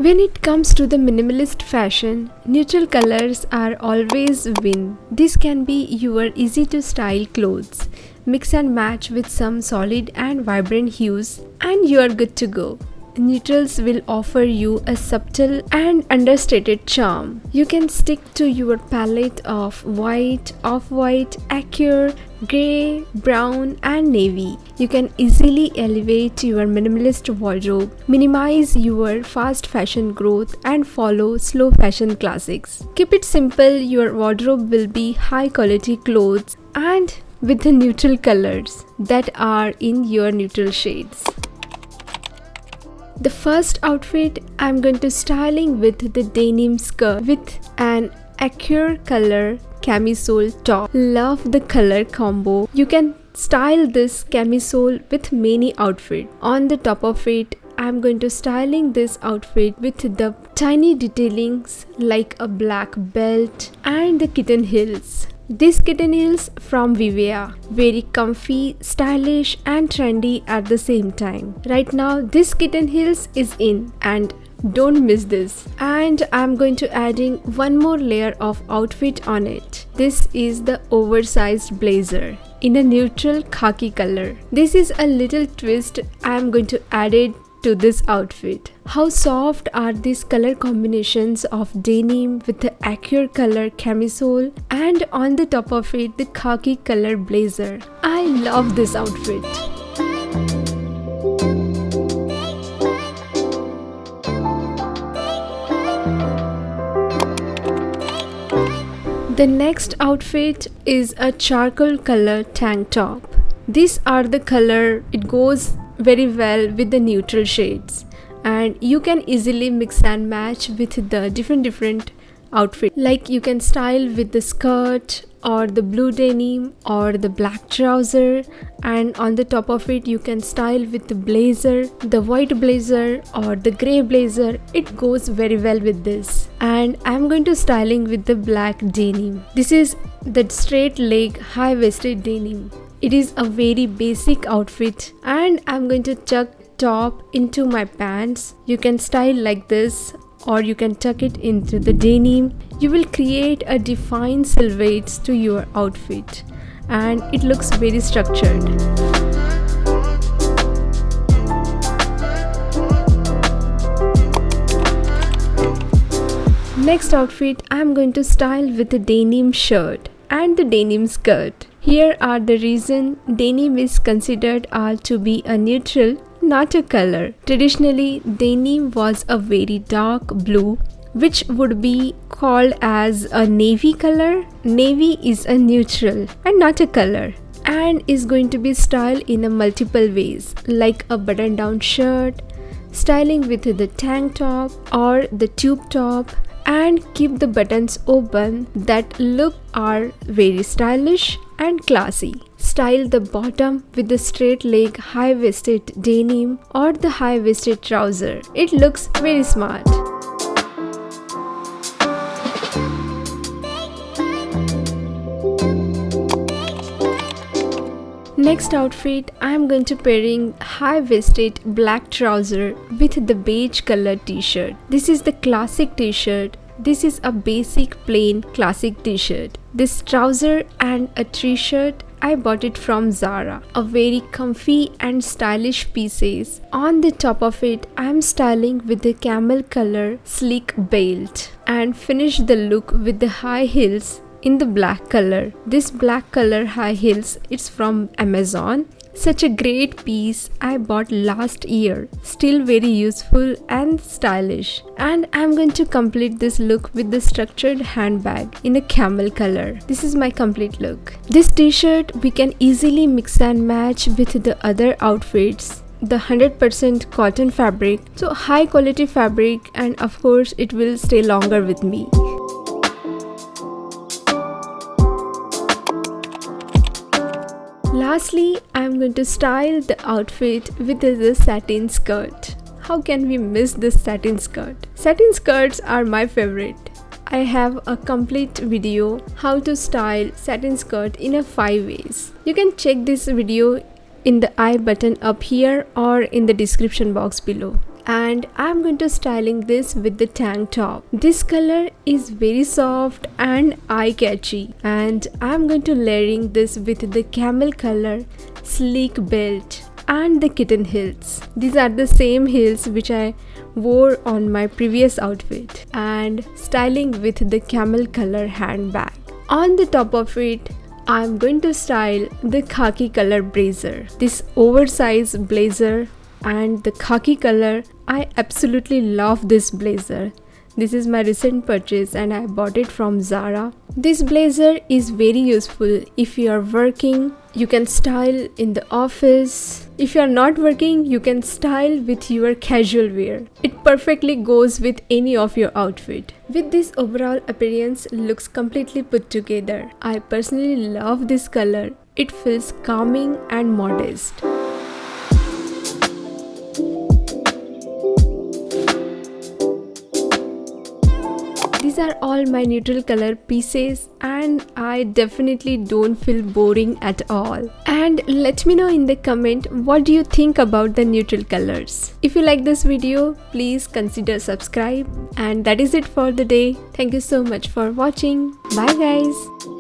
When it comes to the minimalist fashion, neutral colors are always win. This can be your easy to style clothes. Mix and match with some solid and vibrant hues and you are good to go. Neutrals will offer you a subtle and understated charm. You can stick to your palette of white, off-white, ochre, grey, brown and navy. You can easily elevate your minimalist wardrobe, minimize your fast fashion growth and follow slow fashion classics. Keep it simple, your wardrobe will be high quality clothes and with the neutral colors that are in your neutral shades. The first outfit I'm going to styling with the denim skirt with an ochre color camisole top. Love the color combo. You can style this camisole with many outfits. On the top of it, I'm going to styling this outfit with the tiny detailings like a black belt and the kitten heels. These kitten heels from Vivea, very comfy, stylish and trendy at the same time. Right now this kitten heels is in and don't miss this. And I'm going to adding one more layer of outfit on it. This is the oversized blazer in a neutral khaki color. This is a little twist I'm going to add it to this outfit. How soft are these color combinations of denim with the ochre color camisole and on the top of it the khaki color blazer. I love this outfit. The next outfit is a charcoal color tank top. These are the color, it goes very well with the neutral shades and you can easily mix and match with the different outfit. Like you can style with the skirt or the blue denim or the black trouser and on the top of it you can style with the blazer, the white blazer or the grey blazer. It goes very well with this. And I'm going to styling with the black denim. This is the straight leg high-waisted denim. It is a very basic outfit and I'm going to tuck top into my pants. You can style like this or you can tuck it into the denim. You will create a defined silhouettes to your outfit and it looks very structured. Next outfit I'm going to style with the denim shirt and the denim skirt. Here are the reason denim is considered to be a neutral, not a color. Traditionally, denim was a very dark blue, which would be called as a navy color. Navy is a neutral and not a color and is going to be styled in a multiple ways like a button down shirt, styling with the tank top or the tube top and keep the buttons open that look are very stylish and classy. Style the bottom with the straight leg high-waisted denim or the high-waisted trouser. It looks very smart. Next outfit, I am going to pairing high-waisted black trouser with the beige color t-shirt. This is the classic t-shirt. This is a basic plain classic t-shirt. This trouser and a t-shirt I bought it from ZARA. A very comfy and stylish pieces. On the top of it, I am styling with the camel color sleek belt and finish the look with the high heels in the black color. This black color high heels, it's from Amazon. Such a great piece I bought last year. Still very useful and stylish. And I'm going to complete this look with the structured handbag in a camel color. This is my complete look. This t-shirt we can easily mix and match with the other outfits. The 100% cotton fabric. So high quality fabric and of course it will stay longer with me. Lastly, I am going to style the outfit with the satin skirt. How can we miss this satin skirt? Satin skirts are my favorite. I have a complete video how to style satin skirt in 5 ways. You can check this video in the I button up here or in the description box below. And and I'm going to styling this with the tank top. This color is very soft and eye-catchy, and I'm going to layering this with the camel color sleek belt and the kitten heels. These are the same heels which I wore on my previous outfit, and styling with the camel color handbag. On the top of it, I'm going to style the khaki color blazer. This oversized blazer and the khaki color, I absolutely love this blazer. This is my recent purchase and I bought it from ZARA. This blazer is very useful if you are working. You can style in the office. If you are not working, you can style with your casual wear. It perfectly goes with any of your outfit. With this overall appearance looks completely put together. I personally love this color. It feels calming and modest. These are all my neutral color pieces and I definitely don't feel boring at all. And let me know in the comment what do you think about the neutral colors. If you like this video, please consider subscribe. And that is it for the day. Thank you so much for watching. Bye guys.